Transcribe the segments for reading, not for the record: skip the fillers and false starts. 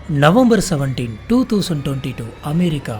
November 17, 2022 America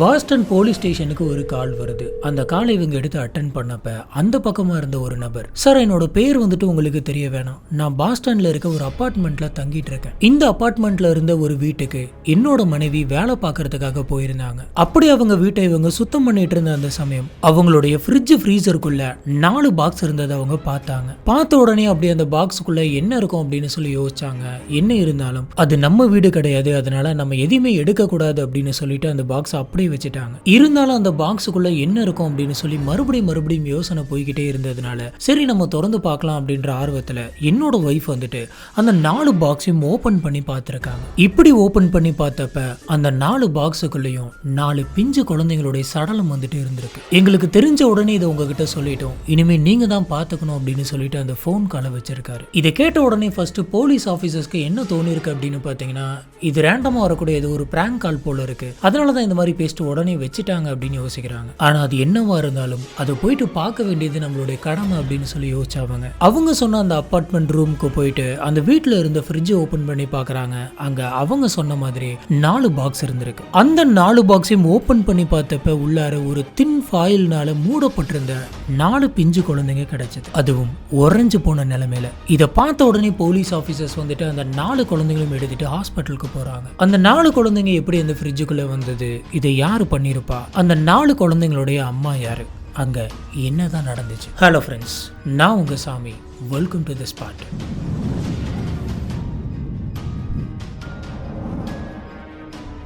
Boston police ஸ்டேஷனுக்கு ஒரு கால் வருது. அந்த காலை இவங்க எடுத்து அட்டென்ட் பண்ணப்ப அந்த பக்கமா இருந்த ஒரு நபர், சார் என்னோட பேர் வந்துட்டு உங்களுக்கு தெரிய வேணாம், நான் பாஸ்டன்ல இருக்க ஒரு அபார்ட்மெண்ட்ல தங்கிட்டு இருக்கேன். இந்த அபார்ட்மெண்ட்ல இருந்த ஒரு வீட்டுக்கு என்னோட மனைவி வேலை பார்க்கறதுக்காக போயிருந்தாங்க. அப்படி அவங்க வீட்டை இவங்க சுத்தம் பண்ணிட்டு இருந்த அந்த சமயம் அவங்களுடைய ஃப்ரிட்ஜ் ஃப்ரீசருக்குள்ள 4 பாக்ஸ் இருந்ததை அவங்க பார்த்தாங்க. பார்த்த உடனே அப்படியே அந்த பாக்ஸுக்குள்ள என்ன இருக்கும் அப்படின்னு சொல்லி யோசிச்சாங்க. என்ன இருந்தாலும் அது நம்ம வீடு கிடையாது, அதனால நம்ம எதையுமே எடுக்க கூடாது அப்படின்னு சொல்லிட்டு அந்த பாக்ஸ் அப்படியே வச்சுட்டாங்க. இருந்தாலும் அந்த பாக்ஸுக்குள்ள என்ன இருக்கும் அப்படின்னு சொல்லி மறுபடியும் யோசனை போய்கிட்டே இருந்ததுனால சரி நம்ம திறந்து பார்க்கலாம் அப்படின்ற ஆர்வத்துல என்னோட ஒய்ஃப் வந்துட்டு அந்த 4 பாக்ஸையும் ஓபன் பண்ணி பார்த்திருக்காங்க. இப்படி ஓபன் பண்ணி பார்த்தப்ப அந்த 4 பாக்ஸுக்குள்ளேயும் 4 பிஞ்சு குழந்தைங்களுடைய சடலம் வந்துட்டு இருந்திருக்கு. எங்களுக்கு தெரிஞ்ச உடனே இதை உங்ககிட்ட சொல்லிட்டோம், இனிமே நீங்க தான் பாத்துக்கணும் அப்படின்னு சொல்லிட்டு அந்த போன் காலை வச்சிருக்காரு. இதை கேட்ட உடனே ஃபர்ஸ்ட் போலீஸ் ஆபீசர்ஸ்க்கு என்ன தோணி இருக்கு அப்படின்னு பாத்தீங்கன்னா, இது ரேண்டமா வரக்கூடிய ஒரு பிராங்க் கால் போல இருக்கு, அதனாலதான் இந்த மாதிரி பேசிட்டு உடனே வச்சுட்டாங்க அப்படின்னு யோசிக்கிறாங்க. ஆனா அது என்னவா இருந்தாலும் அதை போயிட்டு பார்க்க வேண்டியது நம்மளுடைய கடமை அப்படின்னு சொல்லி யோசிச்சாங்க. அவங்க சொன்ன அந்த அபார்ட்மெண்ட் ரூமுக்கு போயிட்டு அந்த வீட்டுல இருந்த ஃப்ரிட்ஜ் ஓபன் பண்ணி பாக்குறாங்க. அங்க அவங்க சொன்ன மாதிரி 4 பாக்ஸ் இருந்திருக்கு. அந்த 4 பாக்ஸையும் ஓபன் பண்ணி பார்த்தப்ப உள்ளார ஒரு தின் ஃபாயில்னால மூடப்பட்டிருந்த 4 பிஞ்சு குழந்தைங்க கிடைச்சது, அதுவும் உறைஞ்சு போன நிலைமையில. இதை பார்த்த உடனே போலீஸ் ஆபீசர்ஸ் வந்துட்டு அந்த 4 குழந்தைகளும் எடுத்துட்டு ஹாஸ்பிட்டலுக்கு போறாங்க. அந்த 4 குழந்தைங்க எப்படி அந்த ஃப்ரிட்ஜுக்குள்ள வந்தது, இதை யாரு பண்ணிருப்பா, அந்த 4 குழந்தைங்களுடைய அம்மா யாரு, அங்க என்னதான் நடந்துச்சு? ஹலோ ஃப்ரெண்ட்ஸ், நான் உங்க சாமி. Welcome to the spot.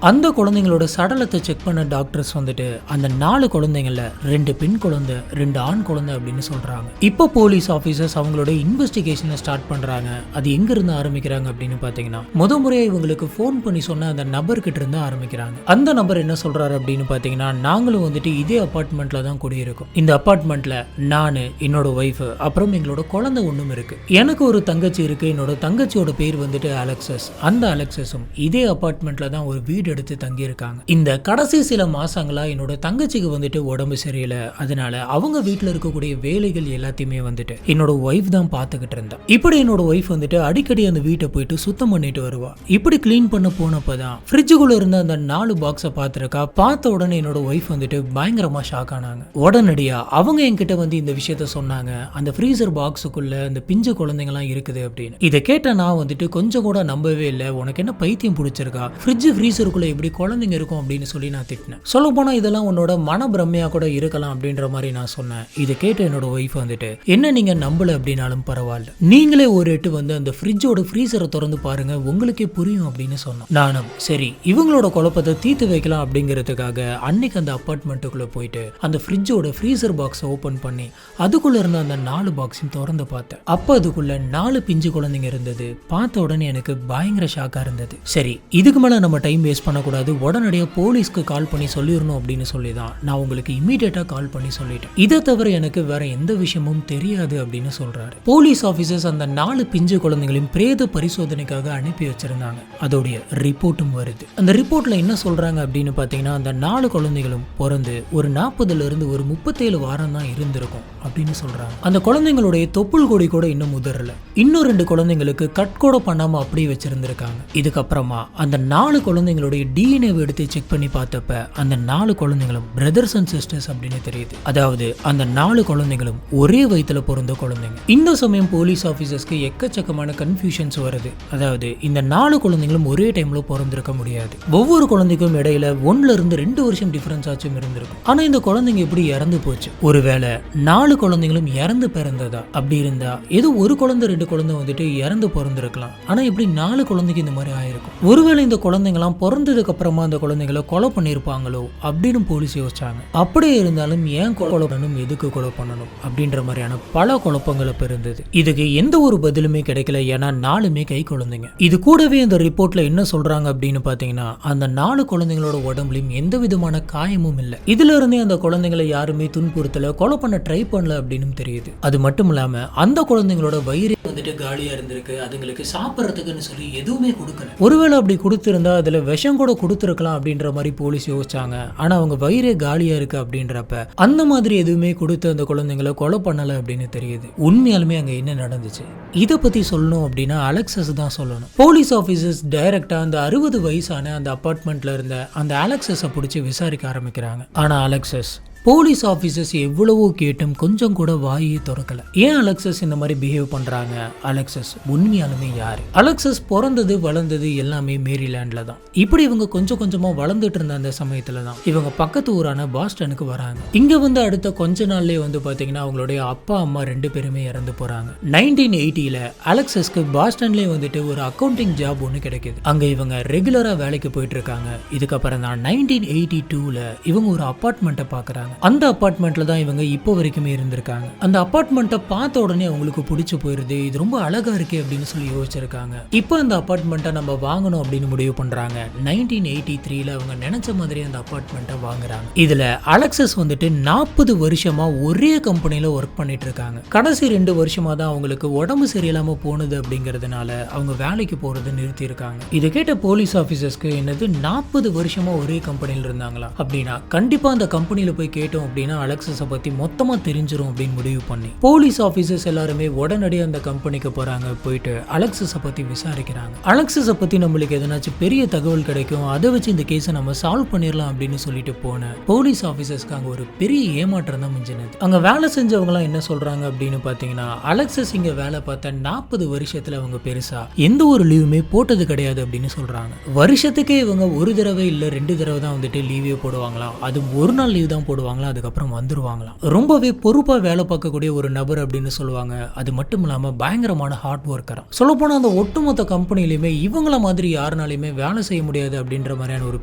அந்த குழந்தைங்களோட சடலத்தை செக் பண்ண டாக்டர்ஸ் வந்துட்டு அந்த 4 குழந்தைங்கள 2 பெண் குழந்தை 2 ஆண் குழந்தை அப்படின்னு சொல்றாங்க. இப்போ போலீஸ் ஆபீசர்ஸ் அவங்களோட இன்வெஸ்டிகேஷனை ஸ்டார்ட் பண்றாங்க. அது எங்க இருந்து ஆரம்பிக்கிறாங்க அப்படின்னு பாத்தீங்கன்னா, முறையா இவங்களுக்கு போன் பண்ணி சொன்ன அந்த நபர்கிட்ட இருந்து ஆரம்பிக்கிறாங்க. அந்த நபர் என்ன சொல்றாரு அப்படின்னு பாத்தீங்கன்னா, நாங்களும் வந்துட்டு இதே அபார்ட்மெண்ட்ல தான் குடியிருக்கோம். இந்த அபார்ட்மெண்ட்ல நானு, என்னோட ஒய்ஃப், அப்புறம் எங்களோட குழந்தை ஒண்ணும் இருக்கு. எனக்கு ஒரு தங்கச்சி இருக்கு. என்னோட தங்கச்சியோட பேர் வந்துட்டு அலெக்சஸ். அந்த அலெக்சஸும் இதே அபார்ட்மெண்ட்ல தான் ஒரு வீடு எடுத்து தங்கி இருக்காங்க. இந்த கடைசி சில மாசங்களா என்னோட தங்கச்சிக்கு வந்துட்டு உடம்பு சரியில்லை, அதனால அவங்க வீட்டுல இருக்கக்கூடிய வேலைகள் எல்லாத்தையுமே வந்துட்டு என்னோட ஒய்ஃப் தான் பாத்துக்கிட்டு இருந்தா. இப்படி என்னோட ஒய்ஃப் வந்துட்டு அடிக்கடி அந்த வீட்டை போயிட்டு சுத்தம் பண்ணிட்டு வருவா. இப்படி கிளீன் பண்ண போனப்பதான் ஃப்ரிட்ஜுக்குள்ள இருந்த அந்த 4 பாக்ஸை பார்த்திருக்கா. பார்த்த உடனே என்னோட ஒய்ஃப் வந்துட்டு பயங்கரமா ஷாக் ஆனாங்க. உடனடியா அவங்க என்கிட்ட வந்து இந்த விஷயத்த சொன்னாங்க, அந்த ஃப்ரீசர் பாக்ஸுக்குள்ள அந்த பிஞ்சு குழந்தைங்க எல்லாம் இருக்குது அப்படின்னு. இதை கேட்ட நான் வந்துட்டு கொஞ்சம் கூட நம்பவே இல்லை. உனக்கு என்ன பைத்தியம் பிடிச்சிருக்கா, ஃப்ரிட்ஜ் ஃப்ரீசருக்குள்ள எப்படி குழந்தைங்க இருக்கும் அப்படின்னு சொல்லி நான் திட்டினேன். சொல்ல போனா இதெல்லாம் உன்னோட மன பிரம்மையா கூட இருக்கலாம் அப்படின்ற மாதிரி நான் சொன்னேன். இதை கேட்ட என்னோட ஒய்ஃப் வந்துட்டு, என்ன நீங்க நம்பல அப்படின்னாலும் பரவாயில்ல, நீங்களே ஒரு எட்டு வந்து அந்த ஃப்ரிட்ஜோட ஃப்ரீசரை திறந்து பாருங்க, உங்களுக்கே புரியும் அப்படின்னு சொன்னோம். நானும் சரி இவங்களோட குழப்பத்தை தீர்த்து வைக்கலாம் அப்படிங்கிறதுக்காக அன்னைக்கு அந்த அபார்ட்மெண்ட்டுக்குள்ள போயிட்டு அந்த ஃப்ரிட்ஜோட ஃப்ரீசர் பாக்ஸை ஓபன் பண்ணி அதுக்குள்ள இருந்த அந்த 4 பாக்ஸையும் திறந்து பார்த்தேன். அப்ப அதுக்குள்ள 4 பிஞ்சு குழந்தைங்க இருந்தது. பார்த்த உடனே எனக்கு பயங்கர ஷாக்கா இருந்தது. சரி இதுக்கு மேல நம்ம டைம் வேஸ்ட் பண்ணக்கூடாது, உடனடியாக போலீஸ்க்கு கால் பண்ணி சொல்லிடணும் அப்படின்னு சொல்லி தான் நான் உங்களுக்கு இமீடியட்டா கால் பண்ணி சொல்லிட்டேன். இதை தவிர எனக்கு வேற எந்த விஷயமும் தெரியாது அப்படின்னு சொல்றாரு. போலீஸ் ஆபீசர்ஸ் அந்த 4 பிஞ்சு குழந்தைகளையும் பிரேத பரிசோதனைக்காக அனுப்பி வச்சிருந்தாங்க. அதோடைய ரிப்போர்ட்டும் வருது. அந்த ரிப்போர்ட்ல என்ன சொல்றாங்க அப்படின்னு பாத்தீங்கன்னா, அந்த 4 குழந்தைகளும் பிறந்து ஒரு 40ல இருந்து ஒரு 37 வாரம் தான் இருந்திருக்கும் அப்படின்னு சொல்றாங்க. அந்த குழந்தைங்களுடைய தொப்புள் கொடி கூட இன்னும் முதிரல. இன்னும் 2 குழந்தைங்களுக்கு கட் கூட பண்ணாம அப்படியே வச்சிருந்திருக்காங்க. இதுக்கப்புறமா அந்த 4 குழந்தைங்களுடைய DNA எடுத்து செக் பண்ணி பார்த்தப்ப அந்த 4 குழந்தைகளும் பிரதர்ஸ் அண்ட் சிஸ்டர்ஸ் அப்படின்னு தெரியுது. அதாவது அந்த 4 குழந்தைகளும் ஒரே வயித்துல பிறந்த குழந்தைங்க. இந்த சமயம் போலீஸ் ஆபீசர்ஸ்க்கு எக்கச்சக்கமான கன்ஃபியூஷன்ஸ் வருது. அதாவது இந்த 4 குழந்தைகளும் ஒரே டைம்ல பிறந்திருக்க முடியாது. ஒவ்வொரு குழந்தைக்கும் இடையில 1ல இருந்து 2 வருஷம் டிஃபரன்ஸ் ஆச்சும் இருந்திருக்கும். ஆனா இந்த குழந்தைங்க எப்படி இறந்து போச்சு? ஒருவேளை 4 குழந்தைகளும் இறந்து பிறந்ததா? அப்படி இருந்தா ஏதோ ஒரு குழந்தை 2 குழந்தை வந்துட்டு இறந்து பிறந்திருக்கலாம். ஆனா எப்படி 4 குழந்தைக்கு இந்த மாதிரி ஆயிருக்கும்? ஒருவேளை இந்த குழந்தைங்களாம் பிறந்ததுக்கு அப்புறமா அந்த குழந்தைகளை கொலை பண்ணிருப்பாங்களோ அப்படின்னு போலீஸ் யோசிச்சாங்க. அப்படியே இருந்தாலும் ஏன் கொலை பண்ணணும், எதுக்கு கொலை பண்ணணும் அப்படின்ற மாதிரியான பல குழப்பங்கள் இருந்தது. இதுக்கு எந்த ஒரு பதிலுமே கிடைக்கல. ஏன்னா 4மே கை குழந்தைங்க. இது கூடவே இந்த ரிப்போர்ட்ல என்ன சொல்றாங்க அப்படின்னு பாத்தீங்கன்னா, அந்த 4 குழந்தைங்களோட உடம்புலையும் எந்த விதமான காயமும் இல்லை. இதுல இருந்தே அந்த குழந்தைங்களை யாருமே துன்புறுத்தல, கொலை பண்ண ட்ரை பண்ணல அப்படின்னு தெரியுது. அது மட்டும் இல்லாம அந்த குழந்தைங்களோட வயிறு வந்துட்டு காலியா இருந்திருக்கு. அதுங்களுக்கு சாப்பிடறதுக்குன்னு சொல்லி எதுவுமே கொடுக்கல. ஒருவேளை அப்படி கொடுத்திருந்தா அதுல விஷம் விஷம் கூட கொடுத்துருக்கலாம் அப்படின்ற மாதிரி போலீஸ் யோசிச்சாங்க. ஆனா அவங்க வயிறே காலியா இருக்கு அப்படின்றப்ப அந்த மாதிரி எதுவுமே கொடுத்து அந்த குழந்தைங்களை கொலை பண்ணல அப்படின்னு தெரியுது. உண்மையாலுமே அங்க என்ன நடந்துச்சு இதை பத்தி சொல்லணும் அப்படின்னா அலெக்சஸ் தான் சொல்லணும். போலீஸ் ஆபீசர்ஸ் டைரக்டா அந்த 60 வயசான அந்த அபார்ட்மெண்ட்ல இருந்த அந்த அலெக்சஸை பிடிச்சி விசாரிக்க ஆரம்பிக்கிறாங்க. ஆனா அலெக்சஸ் போலீஸ் ஆஃபீஸர்ஸ் எவ்வளவோ கேட்டும் கொஞ்சம் கூட வாயே திறக்கல. ஏன் அலெக்சஸ் இந்த மாதிரி பிஹேவ் பண்றாங்க? அலெக்சஸ் உண்மையாலுமே யாரு? அலெக்சஸ் பிறந்தது வளர்ந்தது எல்லாமே மேரிலாண்ட்ல தான். இப்படி இவங்க கொஞ்சம் கொஞ்சமா வளர்ந்துட்டு இருந்த அந்த சமயத்துல தான் இவங்க பக்கத்து ஊரான பாஸ்டனுக்கு வராங்க. இங்க வந்து அடுத்த கொஞ்ச நாள்லயே வந்து பாத்தீங்கன்னா அவங்களுடைய அப்பா அம்மா 2 பேருமே இறந்து போறாங்க. 1980ல அலெக்சஸ்க்கு பாஸ்டன்லயே வந்துட்டு ஒரு அக்கௌண்டிங் ஜாப் ஒன்று கிடைக்குது. அங்க இவங்க ரெகுலரா வேலைக்கு போயிட்டு இருக்காங்க. இதுக்கப்புறம் தான் 1982ல இவங்க ஒரு அபார்ட்மெண்ட்டை பாக்குறாங்க. அந்த அபார்ட்மெண்ட்ல தான் இவங்க இப்போ வரைக்குமே இருந்திருக்காங்க. அந்த அபார்ட்மெண்ட்டை பார்த்த உடனே அவங்களுக்கு பிடிச்சு போயிருது. இது ரொம்ப அழகா இருக்கே அப்படின்னு சொல்லி யோசிச்சிருக்காங்க. இப்போ அந்த அபார்ட்மெண்ட்டை நம்ம வாங்கணும் அப்படின்னு முடிவு பண்றாங்க. 1983ல அவங்க நினைச்ச மாதிரி அந்த அபார்ட்மெண்ட்டை வாங்குறாங்க. இதுல அலெக்சஸ் வந்துட்டு 40 வருஷமா ஒரே கம்பெனில ஒர்க் பண்ணிட்டு இருக்காங்க. கடைசி 2 வருஷமா தான் அவங்களுக்கு உடம்பு சரியில்லாம போனது அப்படிங்கறதுனால அவங்க வேலைக்கு போறது நிறுத்தி இருக்காங்க. இதை கேட்ட போலீஸ் ஆபீசர்ஸ்க்கு என்னது 40 வருஷமா ஒரே கம்பெனில இருந்தாங்களா அப்படின்னா கண்டிப்பா அந்த கம்பெனில போய் கேட்டோம் அப்படின்னா அலெக்சஸை பத்தி மொத்தமா தெரிஞ்சிரும் அப்படின்னு முடிவு பண்ணி போலீஸ் ஆபீசர்ஸ் எல்லாருமே உடனடியாக அந்த கம்பெனிக்கு போறாங்க. போயிட்டு அலெக்சஸை பத்தி விசாரிக்கிறாங்க. அலெக்சஸை பத்தி நம்மளுக்கு எதனாச்சும் பெரிய தகவல் கிடைக்கும், அதை வச்சு இந்த கேஸை நம்ம சால்வ் பண்ணிடலாம் அப்படின்னு சொல்லிட்டு போன போலீஸ் ஆபீசர்ஸ்க்கு அங்க ஒரு பெரிய ஏமாற்றம் தான் மிஞ்சினது. அங்க வேலை செஞ்சவங்க எல்லாம் என்ன சொல்றாங்க அப்படின்னு பாத்தீங்கன்னா அலெக்சஸ் இங்க வேலை பார்த்த 40 வருஷத்துல அவங்க பெருசா எந்த ஒரு லீவுமே போட்டது கிடையாது அப்படின்னு சொல்றாங்க. வருஷத்துக்கே இவங்க ஒரு தடவை இல்ல 2 தடவை தான் வந்துட்டு லீவே போடுவாங்களாம். அது ஒரு நாள் லீவ் தான் போடுவாங்க, அதுக்கப்புறம் வந்துருவாங்களாம். ரொம்பவே பொறுப்பா வேலை பார்க்கக்கூடிய ஒரு நபர் அப்படின்னு சொல்லுவாங்க. அது மட்டும் இல்லாம பயங்கரமான ஹார்ட் ஒர்க்கரா. சொல்ல போனா அந்த ஒட்டுமொத்த கம்பெனிலுமே இவங்கள மாதிரி யாருனாலுமே வேலை செய்ய முடியாது அப்படின்ற மாதிரியான ஒரு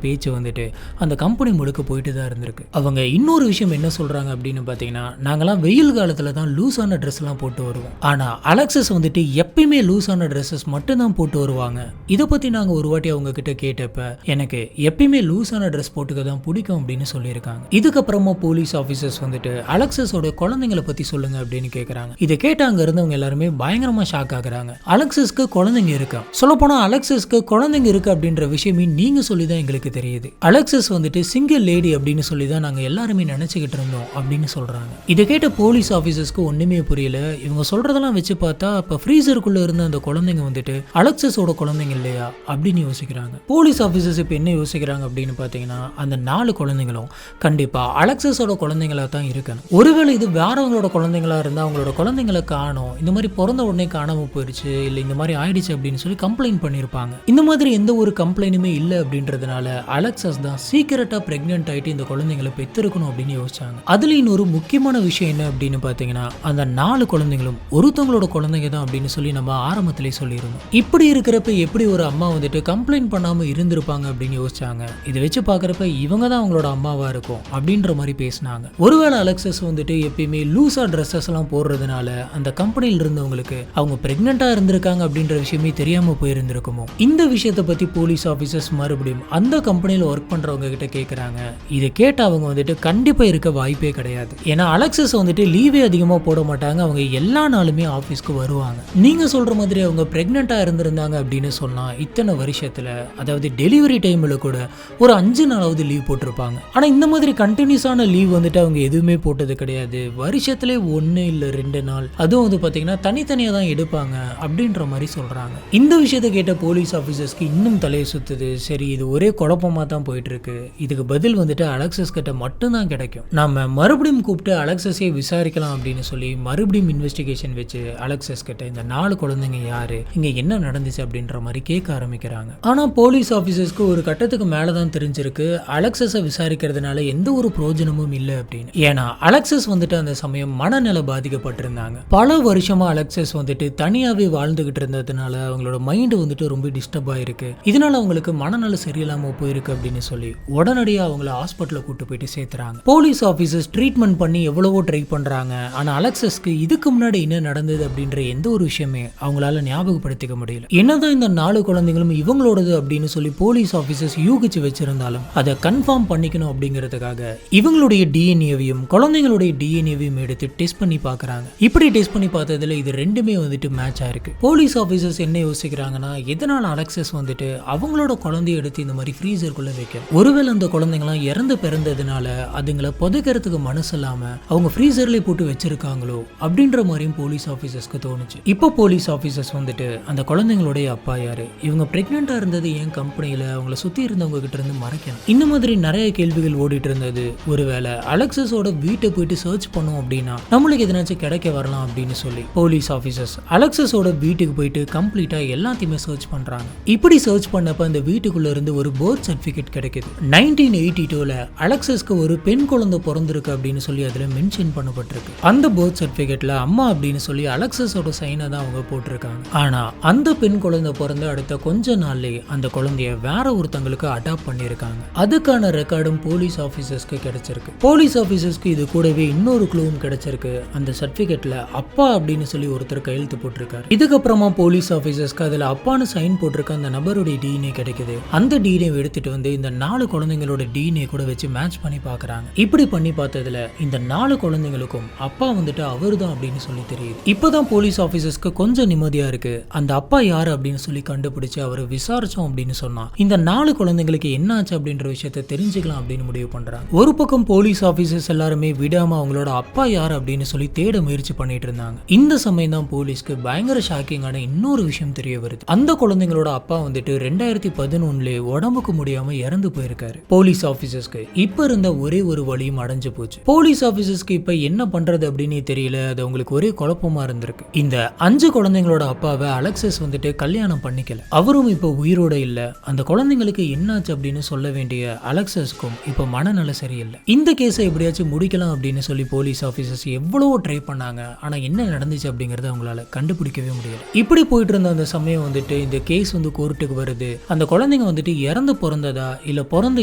பேச்சு வந்துட்டு அந்த கம்பெனி முழுக்க போயிட்டு தான் இருந்திருக்கு. அவங்க இன்னொரு விஷயம் என்ன சொல்றாங்க அப்படின்னு பாத்தீங்கன்னா நாங்கெல்லாம் வெயில் காலத்துல தான் லூஸான ட்ரெஸ் எல்லாம் போட்டு வருவோம். ஆனா அலெக்சஸ் வந்துட்டு எப்பயுமே லூஸான ட்ரெஸ்ஸஸ் மட்டும் தான் போட்டு வருவாங்க. இதை பத்தி நாங்க ஒரு வாட்டி அவங்க கிட்ட கேட்டப்ப எனக்கு எப்பயுமே லூஸான ட்ரெஸ் போட்டுக்க தான் பிடிக்கும் அப்படின்னு சொல்லியிருக்காங்க. இதுக்கப்புறமா போலீஸ் ஆபீசர்ஸ் வந்துட்டு அலெக்சஸோட குழந்தைங்களை பத்தி சொல்லுங்க அப்படின்னு கேக்குறாங்க. இதை கேட்ட அங்க இருந்தவங்க எல்லாருமே பயங்கரமா ஷாக் ஆகுறாங்க. அலெக்சஸ்க்கு குழந்தைங்க இருக்கா? சொல்ல போனா அலெக்சஸ்க்கு குழந்தைங்க இருக்கு அப்படின்ற விஷயமே நீங்க சொல்லிதான் எங்களுக்கு தெரியுது. அலெக்சஸ் வந்துட்டு சிங்கிள் லேடி அப்படின்னு சொல்லிதான் நாங்க எல்லாருமே நினைச்சுக்கிட்டு இருந்தோம் அப்படின்னு சொல்றாங்க. இதை கேட்ட போலீஸ் ஆபீசர்ஸ்க்கு ஒண்ணுமே புரியல. இவங்க சொல்றதெல்லாம் வச்சு பார்த்தா இப்ப ஃப்ரீசருக்குள்ள இருந்த அந்த குழந்தைங்க வந்துட்டு அலெக்சஸோட குழந்தைங்க இல்லையா அப்படின்னு யோசிக்கிறாங்க. போலீஸ் ஆபீசர்ஸ் இப்ப என்ன யோசிக்கிறாங்க அப்படின்னு பாத்தீங்கன்னா அந்த 4 குழந்தைங்களும் கண்டிப்பா அலெக்சஸோட குழந்தைங்களா தான் இருக்கணும். ஒருவேளை இது வேறவங்களோட குழந்தைங்களா இருந்தா அவங்களோட குழந்தைங்களை காணோம், இந்த மாதிரி பிறந்த உடனே காணாம போயிடுச்சு, இல்ல இந்த மாதிரி ஆயிடுச்சு அப்படின்னு சொல்லி கம்ப்ளைண்ட் பண்ணிருப்பாங்க. இந்த மாதிரி எந்த ஒரு கம்ப்ளைண்ட்டுமே இல்லை அப்படின்றதுனால அலெக்சஸ் தான் சீக்கிரட்டா பிரெக்னென்ட் ஆயிட்டு இந்த குழந்தைங்களை பெற்றிருக்கணும் அப்படின்னு யோசிச்சாங்க. அதுல இன்னொரு முக்கியமான விஷயம் என்ன அப்படின்னு பாத்தீங்கன்னா அந்த 4 குழந்தைங்களும் ஒருத்தவங்களோட குழந்தைங்க தான் அப்படின்னு சொல்லி நம்ம ஆரம்பத்திலே சொல்லியிருந்தோம். இப்படி இருக்கிறப்ப எப்படி ஒரு அம்மா வந்துட்டு கம்ப்ளைண்ட் பண்ணாம இருந்திருப்பாங்க அப்படின்னு யோசிச்சாங்க. இதை வச்சு பாக்குறப்ப இவங்க தான் அவங்களோட அம்மாவா இருக்கும் அப்படின்ற மாதிரி பேசினாங்க. ஒருவேளை அலெக்சஸ் வந்துட்டு எப்பயுமே லூசா ட்ரெஸ்ஸஸ் எல்லாம் போடுறதுனால அந்த கம்பெனியில் இருந்தவங்களுக்கு அவங்க பிரெக்னெண்டா இருந்திருக்காங்க அப்படின்ற விஷயமே தெரியாம போயிருந்திருக்குமோ? இந்த விஷயத்தை பத்தி போலீஸ் ஆபீசர்ஸ் மறுபடியும் அந்த கம்பெனியில் ஒர்க் பண்றவங்க கிட்ட கேட்கறாங்க. இதை கேட்ட அவங்க வந்துட்டு கண்டிப்பா இருக்க வாய்ப்பே கிடையாது. ஏன்னா அலெக்சஸ் வந்துட்டு லீவே அதிகமா போட மாட்டாங்க, அவங்க எல்லா நாளுமே ஆபீஸ்க்கு வருவாங்க. நீங்க சொல்ற மாதிரி அவங்க பிரெக்னெண்டா இருந்திருந்தாங்க அப்படின்னு சொன்னா இத்தனை வருஷத்துல அதாவது டெலிவரி டைம்ல கூட ஒரு 5 நாளாவது லீவ் போட்டிருப்பாங்க. ஆனா இந்த மாதிரி கண்டினியூஸான லீவ் வந்துட்டு அவங்க எதுவுமே போட்டது கிடையாது. வருஷத்துல 1 இல்ல 2 நாள், அதுவும் வந்து பாத்தீங்கன்னா தனித்தனியா தான் எடுப்பாங்க அப்படின்ற மாதிரி சொல்றாங்க. இந்த விஷயத்தை கேட்ட போலீஸ் ஆபீசர்ஸ்க்கு இன்னும் தலையை சுத்துது. சரி, இது ஒரே குழப்பமா தான் போயிட்டு இருக்கு, இதுக்கு பதில் வந்துட்டு அலெக்சஸ் கிட்ட மட்டும் தான் கிடைக்கும், நம்ம மறுபடியும் கூப்பிட்டு அலெக்சஸே விசாரிக்கலாம் அப்படின்னு சொல்லி மறுபடியும் இன்வெஸ்டிகேஷன் வச்சு அலெக்சஸ் கிட்ட இந்த 4 குழந்தைங்க யாரு, இங்க என்ன நடந்துச்சு அப்படின்ற மாதிரி கேட்க ஆரம்பிக்கிறாங்க. ஆனா போலீஸ் ஆபீசர்ஸ்க்கு ஒரு கட்டத்துக்கு மேலதான் தெரிஞ்சிருக்கு அலெக்சஸை விசாரிக்கிறதுனால எந்த ஒரு பிரயோஜனமும் இல்லை அப்படின்னு. ஏன்னா அலெக்சஸ் வந்துட்டு அந்த சமயம் மனநல பாதிக்கப்பட்டிருந்தாங்க. பல வருஷமா அலெக்சஸ் வந்துட்டு தனியாவே வாழ்ந்துகிட்டு இருந்ததுனால அவங்களோட மைண்ட் வந்துட்டு ரொம்ப டிஸ்டர்ப் ஆயிருக்கு. இதனால அவங்களுக்கு மனநல சரியில்லாம போயிருக்கு அப்படின்னு சொல்லி உடனடியாக அவங்கள ஹாஸ்பிட்டல கூட்டு போயிட்டு சேர்த்துறாங்க. போலீஸ் ஆபீசர்ஸ் ட்ரீட்மெண்ட் பண்ணி எவ்வளவோ ட்ரை பண்றாங்க. ஆனா அலெக்சஸ்க்கு இதுக்கு முன்னாடி என்ன நடந்தது அப்படின்ற எந்த ஒரு விஷயமே அவங்களால ஞாபகப்படுத்திக்க முடியல. என்னதான் இந்த 4 குழந்தைகளும் இவங்களோடது அப்படின்னு சொல்லி போலீஸ் ஆபீசர்ஸ் யூகிச்சு வச்சிருந்தாலும் அதை கன்ஃபார்ம் பண்ணிக்கணும் அப்படிங்கிறதுக்காக இவங்களோட இவங்களுடைய டிஎன்ஏவையும் குழந்தைங்களுடைய டிஎன்ஏவையும் எடுத்து டெஸ்ட் பண்ணி பார்க்கறாங்க. இப்படி டெஸ்ட் பண்ணி பார்த்ததுல இது ரெண்டுமே வந்துட்டு மேட்ச் ஆயிருக்கு. போலீஸ் ஆபீசர்ஸ் என்ன யோசிக்கிறாங்கன்னா, எதனால அலெக்சஸ் வந்துட்டு அவங்களோட குழந்தைய எடுத்து இந்த மாதிரி ஃப்ரீசருக்குள்ள வைக்க, ஒருவேளை அந்த குழந்தைங்களாம் இறந்து பிறந்ததுனால அதுங்களை புதைக்கிறதுக்கு மனசு இல்லாம அவங்க ஃப்ரீசர்லயே போட்டு வச்சிருக்காங்களோ அப்படின்ற மாதிரியும் போலீஸ் ஆபீசர்ஸ்க்கு தோணுச்சு. இப்போ போலீஸ் ஆபீசர்ஸ் வந்துட்டு அந்த குழந்தைங்களுடைய அப்பா யாரு, இவங்க பிரெக்னெண்டா இருந்தது ஏன் கம்பெனியில அவங்கள சுத்தி இருந்தவங்க கிட்ட இருந்து மறைக்கணும், இந்த மாதிரி நிறைய கேள்விகள் ஓடிட்டு இருந்தது. ஒருவேளை அலெக்சஸோட வீட்டை போயிட்டு சர்ச் பண்ணோம் அப்படின்னா நம்மளுக்கு எதனாச்சும் கிடைக்க வரலாம் அப்படின்னு சொல்லி போலீஸ் ஆபீசர்ஸ் அலெக்சஸோட வீட்டுக்கு போயிட்டு கம்ப்ளீட்டா எல்லாத்தையுமே சர்ச் பண்றாங்க. இப்படி சர்ச் பண்ணப்ப அந்த வீட்டுக்குள்ள இருந்து ஒரு பர்த் சர்டிபிகேட் கிடைக்குது. 1982ல அலெக்சஸ்க்கு ஒரு பெண் குழந்தை பிறந்திருக்கு அப்படின்னு சொல்லி அதுல மென்ஷன் பண்ணப்பட்டிருக்கு. அந்த பர்த் சர்டிபிகேட்ல அம்மா அப்படின்னு சொல்லி அலெக்சஸோட சைனை தான் அவங்க போட்டிருக்காங்க. ஆனா அந்த பெண் குழந்தை பிறந்த அடுத்த கொஞ்ச நாள்லயே அந்த குழந்தைய வேற ஒருத்தங்களுக்கு அடாப்ட் பண்ணிருக்காங்க. அதுக்கான ரெக்கார்டும் போலீஸ் ஆபீசர்ஸ்க்கு கிடைச்சிருக்கு. போலீஸ் ஆபீசர்ஸ்க்கு இது கூடவே இன்னொரு க்ளூவும் கிடைச்சிருக்கு. அந்த சர்டிபிகேட்ல அப்பா அப்படின்னு சொல்லி ஒருத்தர் கையெழுத்து போட்டிருக்காரு. இதுக்கப்புறமா போலீஸ் ஆபீசர்ஸ்க்கு அதுல அப்பான்னு சைன் போட்டிருக்க அந்த நபருடைய டிஎன்ஏ கிடைக்குது. அந்த டிஎன்ஏ எடுத்துட்டு வந்து இந்த 4 குழந்தைங்களோட டிஎன்ஏ கூட வச்சு மேட்ச் பண்ணி பார்க்கறாங்க. இப்படி பண்ணி பார்த்ததுல இந்த 4 குழந்தைங்களுக்கும் அப்பா வந்துட்டு அவர்தான் அப்படின்னு சொல்லி தெரியுது. இப்பதான் போலீஸ் ஆபீசர்ஸ்க்கு கொஞ்சம் நிம்மதியா இருக்கு. அந்த அப்பா யாரு அப்படின்னு சொல்லி கண்டுபிடிச்சு அவரை விசாரிச்சோம் அப்படின்னு சொன்னா இந்த 4 குழந்தைங்களுக்கு என்ன ஆச்சு அப்படின்ற விஷயத்தை தெரிஞ்சுக்கலாம் அப்படின்னு முடிவு பண்றாங்க. ஒரு பக்கம் போலீஸ் ஆபீசர்ஸ் எல்லாருமே விடாம அவங்களோட அப்பா யார் அப்படின்னு சொல்லி தேட முயற்சி பண்ணிட்டு இருந்தாங்க. இந்த சமயம் தான் போலீஸ்க்கு பயங்கர ஷாக்கிங்கான இன்னொரு விஷயம் தெரிய வருது. அந்த குழந்தைங்களோட அப்பா வந்துட்டு 2011 உடம்புக்கு முடியாம இறந்து போயிருக்காரு. போலீஸ் ஆபீசர்ஸ்க்கு இப்ப இருந்த ஒரே ஒரு வழியும் அடைஞ்சு போச்சு. போலீஸ் ஆபீசர்ஸ்க்கு இப்ப என்ன பண்றது அப்படின்னு தெரியல. அது உங்களுக்கு ஒரே குழப்பமா இருந்திருக்கு. இந்த 5 குழந்தைங்களோட அப்பாவை அலெக்சஸ் வந்துட்டு கல்யாணம் பண்ணிக்கல. அவரும் இப்ப உயிரோட இல்ல. அந்த குழந்தைங்களுக்கு என்னாச்சு அப்படின்னு சொல்ல வேண்டிய அலெக்சஸ்க்கும் இப்ப மனநல சரியில்லை. இந்த கேஸை எப்படியாச்சும் முடிக்கலாம் அப்படின்னு சொல்லி போலீஸ் ஆபீசர்ஸ் எவ்வளவோ ட்ரை பண்ணாங்க. ஆனா என்ன நடந்துச்சு அப்படிங்கறத அவங்களால கண்டுபிடிக்கவே முடியல. இப்படி போயிட்டு இருந்த அந்த சமயம் வந்துட்டு இந்த கேஸ் வந்து கோர்ட்டுக்கு வருது. அந்த குழந்தைங்க வந்துட்டு இறந்து பிறந்ததா இல்ல பிறந்து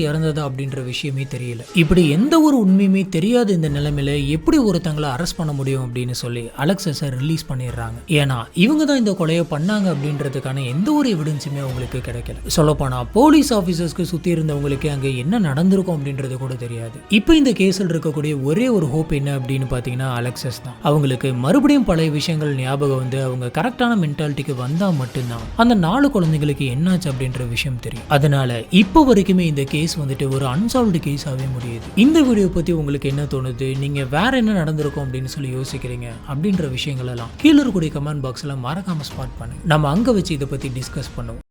இறந்ததா அப்படின்ற விஷயமே தெரியல. இப்படி எந்த ஒரு உண்மையுமே தெரியாத இந்த நிலைமையில எப்படி ஒருத்தங்களை அரெஸ்ட் பண்ண முடியும் அப்படின்னு சொல்லி அலெக்சஸை ரிலீஸ் பண்ணிடுறாங்க. ஏன்னா இவங்க தான் இந்த கொலையை பண்ணாங்க அப்படின்றதுக்கான எந்த ஒரு எவிடன்ஸுமே அவங்களுக்கு கிடைக்கல. சொல்லப்போனா போலீஸ் ஆபீசர்ஸ்க்கு சுத்தி இருந்தவங்களுக்கு அங்க என்ன நடந்திருக்கும் அப்படின்றது கூட தெரியாது. இப்போ இந்த கேஸில் இருக்கக்கூடிய ஒரே ஒரு ஹோப் என்ன அப்படின்னு பாத்தீங்கன்னா அலெக்சஸ் தான். அவங்களுக்கு மறுபடியும் பழைய விஷயங்கள் ஞாபகம் வந்து அவங்க கரெக்டான மென்டாலிட்டிக்கு வந்தா மட்டும்தான் அந்த 4 குழந்தைங்களுக்கு என்னாச்சு அப்படின்ற விஷயம் தெரியும். அதனால இப்போ வரைக்குமே இந்த கேஸ் வந்துட்டு ஒரு அன்சால்வ்டு கேஸாவே முடியுது. இந்த வீடியோ பத்தி உங்களுக்கு என்ன தோணுது, நீங்க வேற என்ன நடந்திருக்கும் அப்படின்னு சொல்லி யோசிக்கிறீங்க அப்படின்ற விஷயங்கள் எல்லாம் கீழே இருக்கக்கூடிய கமெண்ட் பாக்ஸ்ல மறக்காம ஸ்பாட் பண்ணுங்க. நம்ம அங்க வச்சு இதை பத்தி டிஸ்கஸ் பண்ணுவோம்.